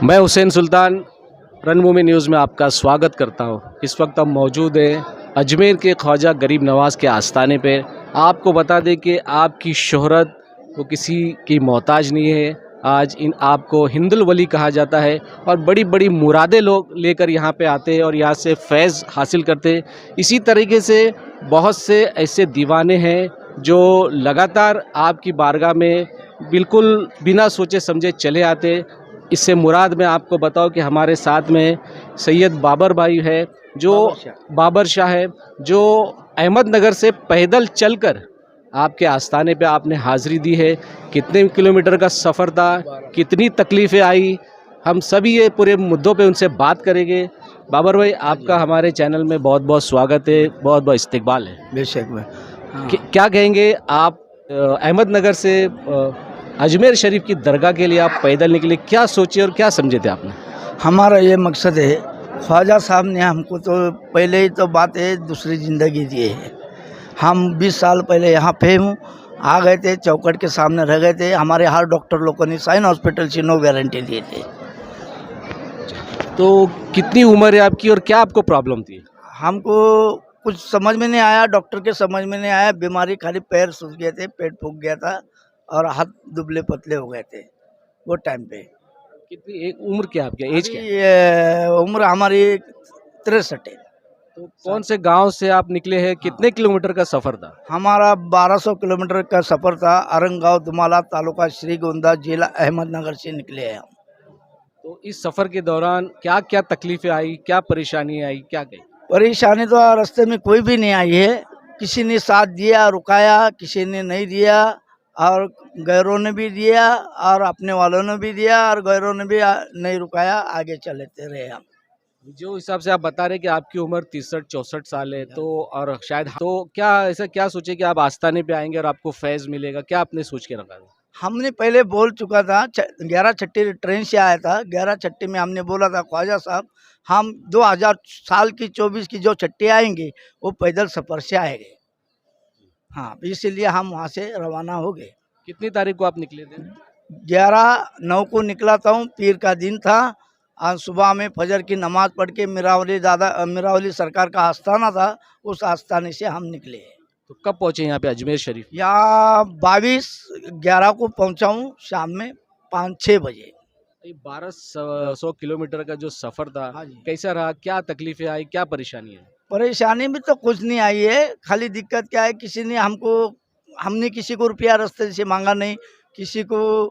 मैं हुसैन सुल्तान रणभूमि न्यूज़ में आपका स्वागत करता हूं। इस वक्त हम मौजूद हैं अजमेर के ख्वाजा गरीब नवाज़ के आस्थाने पे। आपको बता दें कि आपकी शोहरत वो किसी की मोहताज नहीं है। आज इन आपको हिंदुल वली कहा जाता है और बड़ी बड़ी मुरादें लोग लेकर यहाँ पे आते हैं और यहाँ से फैज़ हासिल करते हैं। इसी तरीके से बहुत से ऐसे दीवाने हैं जो लगातार आपकी बारगाह में बिल्कुल बिना सोचे समझे चले आते। इससे मुराद मैं आपको बताऊं कि हमारे साथ में सैयद बाबर भाई है, जो बाबर शाह है, जो अहमदनगर से पैदल चलकर आपके आस्थाने पे आपने हाज़िरी दी है। कितने किलोमीटर का सफ़र था, कितनी तकलीफ़ें आई, हम सभी ये पूरे मुद्दों पे उनसे बात करेंगे। बाबर भाई, आपका हमारे चैनल में बहुत बहुत स्वागत है, बहुत बहुत इस्तकबाल है। बेशक में। हाँ। क्या कहेंगे आप? अहमदनगर से अजमेर शरीफ की दरगाह के लिए आप पैदल निकले, क्या सोचे और क्या समझे थे आपने? हमारा ये मकसद है, ख्वाजा साहब ने हमको तो पहले ही तो बात है दूसरी ज़िंदगी दी है। हम 20 साल पहले यहाँ पे हूँ आ गए थे, चौकट के सामने रह गए थे। हमारे हर डॉक्टर लोगों ने साइन हॉस्पिटल से नो गारंटी दिए थे। तो कितनी उम्र है आपकी और क्या आपको प्रॉब्लम थी? हमको कुछ समझ में नहीं आया, डॉक्टर के समझ में नहीं आया। बीमारी खाली पैर सूज गए थे, पेट फूक गया था और हाथ दुबले पतले हो गए थे वो टाइम पे। कितनी एक उम्र क्या आपकी, एज क्या है? ये उम्र हमारी 63 है। तो कौन से गांव से आप निकले हैं? कितने किलोमीटर का सफ़र था? हमारा 1200 किलोमीटर का सफ़र था। अरंगांव दुमाला तालुका श्रीगोंदा जिला अहमदनगर से निकले हैं हम। तो इस सफ़र के दौरान क्या क्या तकलीफ़ें आई, क्या परेशानी आई, क्या गई? परेशानी तो रास्ते में कोई भी नहीं आई है। किसी ने साथ दिया, रुकाया, किसी ने नहीं दिया और गैरों ने भी दिया और अपने वालों ने भी दिया और गैरों ने भी नहीं रुकाया, आगे चलते रहे हम। जो हिसाब से आप बता रहे कि आपकी उम्र 63-64 साल है, तो और शायद तो क्या ऐसा क्या सोचे कि आप आस्थाने पे आएंगे और आपको फैज़ मिलेगा? क्या आपने सोच के रखा था? हमने पहले बोल चुका था, 11 छट्टी ट्रेन से आया था। 11 छट्टी में हमने बोला था ख्वाजा साहब हम 2000 साल की 24 की जो छट्टी आएंगी वो पैदल सफ़र से आएंगे। हाँ, इसीलिए हम वहाँ से रवाना हो गए। कितनी तारीख को आप निकले थे? 11/9 को निकला था हूँ, पीर का दिन था। आज सुबह में फजर की नमाज़ पढ़ के मीरावली सरकार का आस्थाना था, उस आस्थाने से हम निकले। तो कब पहुंचे यहाँ पे अजमेर शरीफ? यहाँ 22/11 को पहुँचा हूँ शाम में 5-6 बजे। ये 1200 किलोमीटर का जो सफ़र था, हाँ जी। कैसा रहा? क्या तकलीफ़ें आई, क्या परेशानी है? परेशानी में तो कुछ नहीं आई है, खाली दिक्कत क्या है, हमने किसी को रुपया रास्ते से मांगा नहीं, किसी को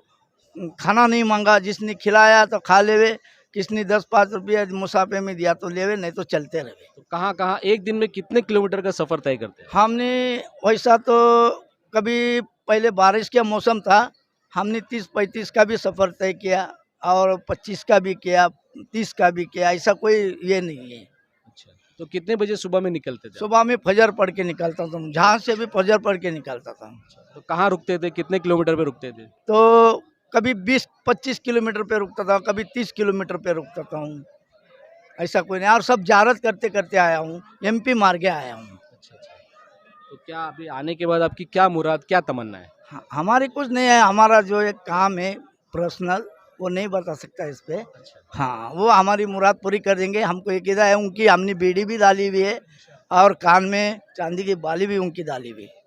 खाना नहीं मांगा। जिसने खिलाया तो खा लेवे, किसने 10-5 रुपया मुसाफे में दिया तो लेवे, नहीं तो चलते रहे। तो कहाँ कहाँ एक दिन में कितने किलोमीटर का सफ़र तय करते हैं? हमने वैसा तो कभी पहले बारिश का मौसम था, हमने 30-35 का भी सफ़र तय किया और 25 का भी किया, 30 का भी किया। ऐसा कोई ये नहीं है। अच्छा, तो कितने बजे सुबह में निकलते थे? सुबह में फजर पढ़ के निकलता था, जहाँ से भी फजर पढ़ के निकलता था। तो कहाँ रुकते थे? कितने किलोमीटर पे रुकते थे? तो कभी 20-25 किलोमीटर पे रुकता था, कभी 30 किलोमीटर पे रुकता था हूँ। ऐसा कोई नहीं, और सब ज़ियारत करते करते आया हूँ, एमपी मार के आया हूँ। अच्छा अच्छा। तो क्या अभी आने के बाद आपकी क्या मुराद, क्या तमन्ना है? हमारी कुछ नहीं है, हमारा जो एक काम है पर्सनल, वो नहीं बता सकता इस पे। अच्छा। हाँ, वो हमारी मुराद पूरी कर देंगे। हमको एक इधर है, उनकी हमने बीड़ी भी डाली हुई है और कान में चांदी की बाली भी उनकी डाली हुई है।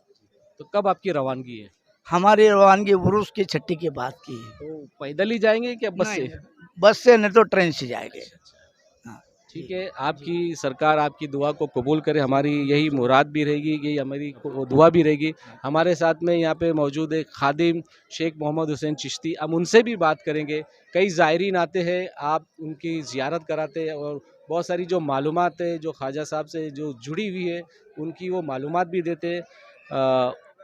तो कब आपकी रवानगी है? हमारी रवानगी उर्स की छठी के बाद की है। तो पैदल ही जाएंगे क्या बस से? बस से नहीं तो ट्रेन से जाएंगे। हाँ, ठीक है, आपकी सरकार आपकी दुआ को कबूल करे, हमारी यही मुराद भी रहेगी, यही हमारी दुआ भी रहेगी। हमारे साथ में यहाँ पे मौजूद है खादिम शेख मोहम्मद हुसैन चिश्ती। अब उनसे भी बात करेंगे। कई ज़ायरीन आते हैं, आप उनकी ज़ियारत कराते हैं और बहुत सारी जो मालूमात है जो ख्वाजा साहब से जो जुड़ी हुई है उनकी वो मालूमात भी देते हैं।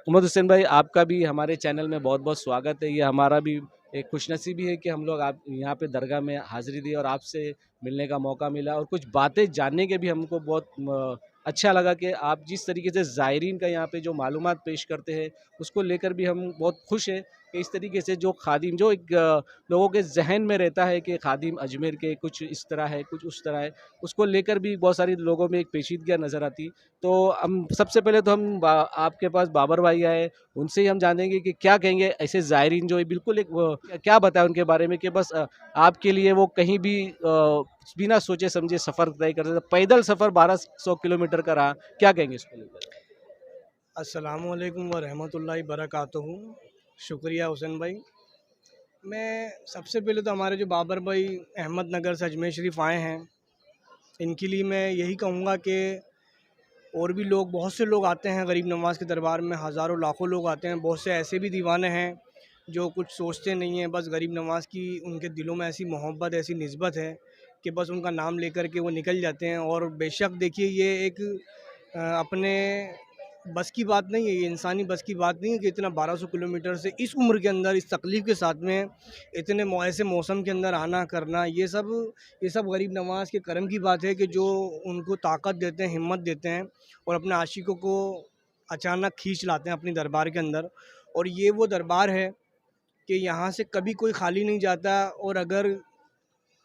मोहम्मद हुसैन भाई, आपका भी हमारे चैनल में बहुत बहुत स्वागत है। ये हमारा भी एक खुशनसीबी है कि हम लोग आप यहाँ पे दरगाह में हाज़िरी दी और आपसे मिलने का मौका मिला और कुछ बातें जानने के भी हमको बहुत अच्छा लगा कि आप जिस तरीके से ज़ायरीन का यहाँ पे जो मालूमात पेश करते हैं उसको लेकर भी हम बहुत खुश हैं। कि इस तरीके से जो खादिम जो एक लोगों के जहन में रहता है कि खादिम अजमेर के कुछ इस तरह है, कुछ उस तरह है, उसको लेकर भी बहुत सारी लोगों में एक पेचीदगियाँ नज़र आती। तो हम सबसे पहले तो आपके पास बाबर भाई आए, उनसे ही हम जानेंगे कि क्या कहेंगे ऐसे ज़ायरीन जो बिल्कुल एक क्या बताएं उनके बारे में कि बस आपके लिए वो कहीं भी बिना सोचे समझे सफ़र तय कर सकते, पैदल सफ़र 1200 किलोमीटर का रहा, क्या कहेंगे इसको लेकर? अस्सलामुअलैकुम व रहमतुल्लाहि बरकातुहू। शुक्रिया हुसैन भाई। मैं सबसे पहले तो हमारे जो बाबर भाई अहमदनगर से अजमेर शरीफ आए हैं, इनके लिए मैं यही कहूँगा कि और भी लोग, बहुत से लोग आते हैं गरीब नवाज़ के दरबार में, हज़ारों लाखों लोग आते हैं। बहुत से ऐसे भी दीवाने हैं जो कुछ सोचते नहीं हैं, बस गरीब नवाज़ की उनके दिलों में ऐसी मोहब्बत, ऐसी निस्बत है कि बस उनका नाम लेकर के वो निकल जाते हैं। और बेशक देखिए, ये एक अपने बस की बात नहीं है, ये इंसानी बस की बात नहीं है कि इतना 1200 किलोमीटर से इस उम्र के अंदर, इस तकलीफ़ के साथ में, इतने ऐसे मौसम के अंदर आना करना, ये सब गरीब नवाज़ के करम की बात है कि जो उनको ताकत देते हैं, हिम्मत देते हैं और अपने आशिकों को अचानक खींच लाते हैं अपनी दरबार के अंदर। और ये वो दरबार है कि यहाँ से कभी कोई खाली नहीं जाता। और अगर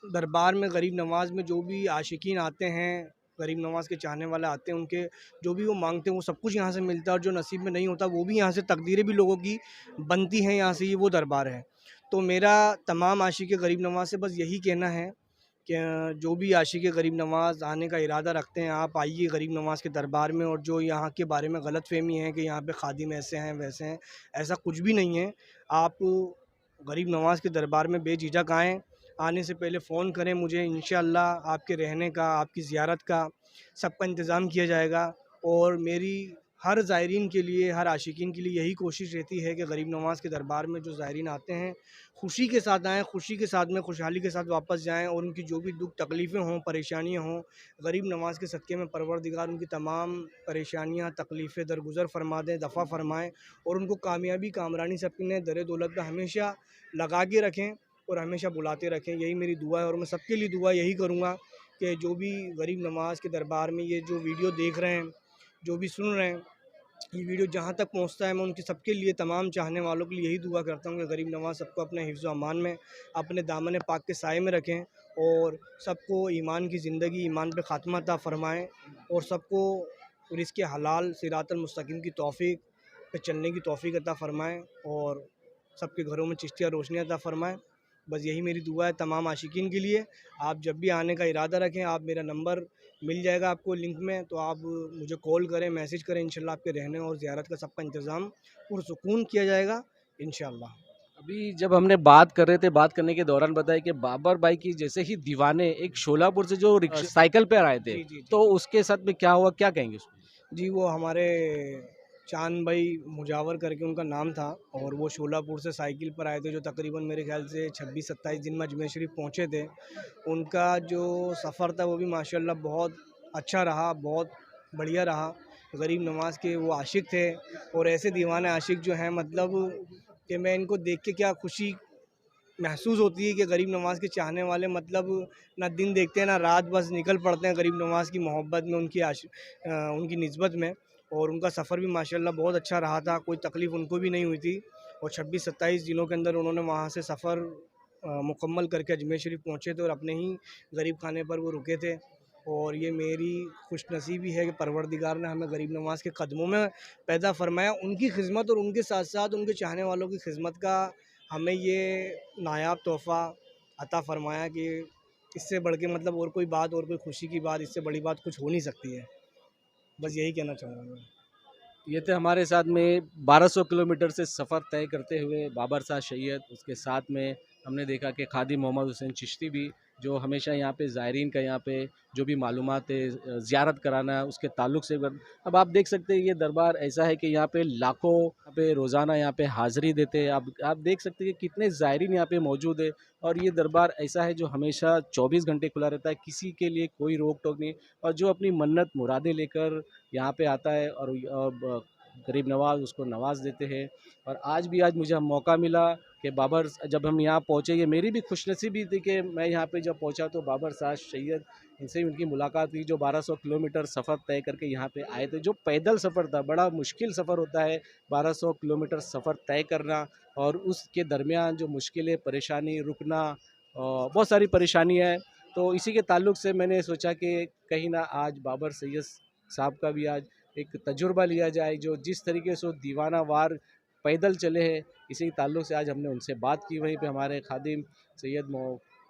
दरबार में गरीब नवाज़ में जो भी आशिकीन आते हैं, गरीब नवाज़ के चाहने वाले आते हैं, उनके जो भी वो मांगते हैं वो सब कुछ यहाँ से मिलता है। और जो नसीब में नहीं होता वो भी यहाँ से, तकदीरें भी लोगों की बनती हैं यहाँ से, ये वो दरबार है। तो मेरा तमाम आशिक गरीब नवाज़ से बस यही कहना है कि जो भी आशिक गरीब नवाज़ आने का इरादा रखते हैं, आप आइए गरीब नवाज़ के दरबार में। और जो यहाँ के बारे में गलतफ़हमी है कि यहाँ पे खादिम ऐसे हैं वैसे हैं, ऐसा कुछ भी नहीं है। आप गरीब नवाज़ के दरबार में बेझिझक आएँ। आने से पहले फ़ोन करें मुझे, इंशाअल्लाह आपके रहने का, आपकी ज़ियारत का सबका इंतज़ाम किया जाएगा। और मेरी हर ज़ायरीन के लिए, हर आशिकीन के लिए यही कोशिश रहती है कि गरीब नवाज़ के दरबार में जो ज़ायरीन आते हैं, खुशी के साथ आएँ, खुशी के साथ में, खुशहाली के साथ वापस जाएँ। और उनकी जो भी दुःख तकलीफ़ें हों, परेशानियाँ हों, गरीब नवाज़ के सदक़े में परवरदिगार उनकी तमाम परेशानियाँ, तकलीफ़ें दरगुज़र फ़रमा दें, दफ़ा फ़रमाएँ। और उनको कामयाबी, कामरानी से अपने दर दौलत पे हमेशा लगा के रखें और हमेशा बुलाते रखें। यही मेरी दुआ है। और मैं सबके लिए दुआ यही करूँगा कि जो भी गरीब नवाज़ के दरबार में ये जो वीडियो देख रहे हैं, जो भी सुन रहे हैं, ये वीडियो जहाँ तक पहुँचता है, मैं उनके सबके लिए, तमाम चाहने वालों के लिए यही दुआ करता हूँ कि गरीब नवाज़ सबको अपने हिफ्ज़ व अमान में, अपने दामन पाक के साए में रखें। और सबको ईमान की ज़िंदगी, ईमान पे ख़ात्मा अता फ़रमाएँ। और सबको रिज़्क़ हलाल सिरातल मुस्तकीम की तौफ़ीक पे चलने की तौफ़ीक अता फ़रमाएँ। और सबके घरों में चिश्तिया रोशनी अता फ़रमाएँ। बस यही मेरी दुआ है तमाम आशिकीन के लिए। आप जब भी आने का इरादा रखें, आप, मेरा नंबर मिल जाएगा आपको लिंक में, तो आप मुझे कॉल करें, मैसेज करें। इंशाल्लाह आपके रहने और ज़ियारत का सबका इंतज़ाम पुरसुकून किया जाएगा इंशाल्लाह। अभी जब हमने बात कर रहे थे, बात करने के दौरान बताया कि बाबर भाई की जैसे ही दीवाने एक शोलापुर से जो रिक्शा साइकिल पे आए थे, जी, जी, जी। तो उसके साथ में क्या हुआ, क्या कहेंगे उसको? जी, वो हमारे चांद भाई मुजावर करके उनका नाम था। और वो शोलापुर से साइकिल पर आए थे, जो तकरीबन मेरे ख़्याल से 26-27 दिन में अजमेर शरीफ पहुँचे थे। उनका जो सफ़र था वो भी माशाल्लाह बहुत अच्छा रहा, बहुत बढ़िया रहा। गरीब नवाज़ के वो आशिक थे। और ऐसे दीवाने आशिक जो हैं, मतलब कि मैं इनको देख के क्या खुशी महसूस होती है कि गरीब नवाज़ के चाहने वाले, मतलब ना दिन देखते हैं ना रात, बस निकल पड़ते हैं गरीब नवाज़ की मोहब्बत में, उनकी निस्बत में। और उनका सफ़र भी माशाल्लाह बहुत अच्छा रहा था, कोई तकलीफ़ उनको भी नहीं हुई थी। और 26-27 दिनों के अंदर उन्होंने वहाँ से सफ़र मुकम्मल करके अजमेर शरीफ पहुँचे थे और अपने ही गरीब खाने पर वो रुके थे। और ये मेरी खुशनसीबी है कि परवरदिगार ने हमें गरीब नवाज़ के कदमों में पैदा फ़रमाया। उनकी खिदमत और उनके साथ साथ उनके चाहने वालों की खिदमत का हमें ये नायाब तोहफ़ा अता फ़रमाया कि इससे बढ़ के, मतलब और कोई बात, और कोई खुशी की बात, इससे बड़ी बात कुछ हो नहीं सकती है। बस यही कहना चाहूँगा मैं। ये थे हमारे साथ में 1200 किलोमीटर से सफ़र तय करते हुए बाबर शाह सैयद, उसके साथ में हमने देखा कि खादिम मोहम्मद हुसैन चिश्ती भी, जो हमेशा यहाँ पे ज़ायरीन का यहाँ पे जो भी मालूमात है, ज़ियारत कराना उसके ताल्लुक़ से। अब आप देख सकते हैं ये दरबार ऐसा है कि यहाँ पे लाखों यहाँ पे रोज़ाना यहाँ पे हाज़िरी देते हैं। आप देख सकते हैं कि कितने ज़ायरीन यहाँ पे मौजूद है। और ये दरबार ऐसा है जो हमेशा 24 घंटे खुला रहता है, किसी के लिए कोई रोक टोक नहीं। और जो अपनी मन्नत मुरादें लेकर यहाँ पे आता है और गरीब नवाज़ उसको नवाज़ देते हैं। और आज मुझे मौका मिला कि जब हम यहाँ पहुँचे, ये मेरी भी खुशनसीबी थी कि मैं यहाँ पे जब पहुँचा तो बाबर शाह सैयद इनसे उनकी मुलाकात हुई, जो 1200 किलोमीटर सफ़र तय करके यहाँ पे आए थे। जो पैदल सफ़र था, बड़ा मुश्किल सफ़र होता है 1200 किलोमीटर सफ़र तय करना, और उसके दरमियान जो मुश्किलें, परेशानी, रुकना, बहुत सारी परेशानियाँ हैं। तो इसी के ताल्लुक से मैंने सोचा कि कहीं ना आज बाबर सैयद साहब का भी आज एक तजुर्बा लिया जाए, जो जिस तरीके से वो दीवाना वार पैदल चले हैं, इसी ताल्लुक से आज हमने उनसे बात की। वहीं पे हमारे खादिम सैयद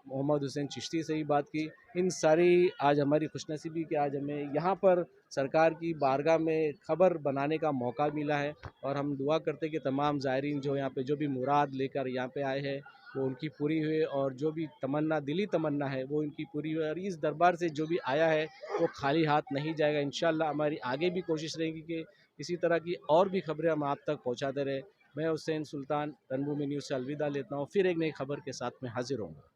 मोहम्मद हुसैन चिश्ती से ही बात की। इन सारी आज हमारी खुशनसीबी कि आज हमें यहाँ पर सरकार की बारगाह में ख़बर बनाने का मौका मिला है, और हम दुआ करते हैं कि तमाम ज़ायरीन जो यहाँ पे जो भी मुराद लेकर यहाँ पे आए हैं वो उनकी पूरी हुए, और जो भी तमन्ना, दिली तमन्ना है वो उनकी पूरी हुई, और इस दरबार से जो भी आया है वो खाली हाथ नहीं जाएगा। इंशाअल्लाह हमारी आगे भी कोशिश रहेगी कि इसी तरह की और भी खबरें हम आप तक पहुँचाते रहें। मैं हुसैन सुल्तान रणभूमि न्यूज़ से अलविदा लेता हूँ, फिर एक नई खबर के साथ में हाजिर होऊंगा।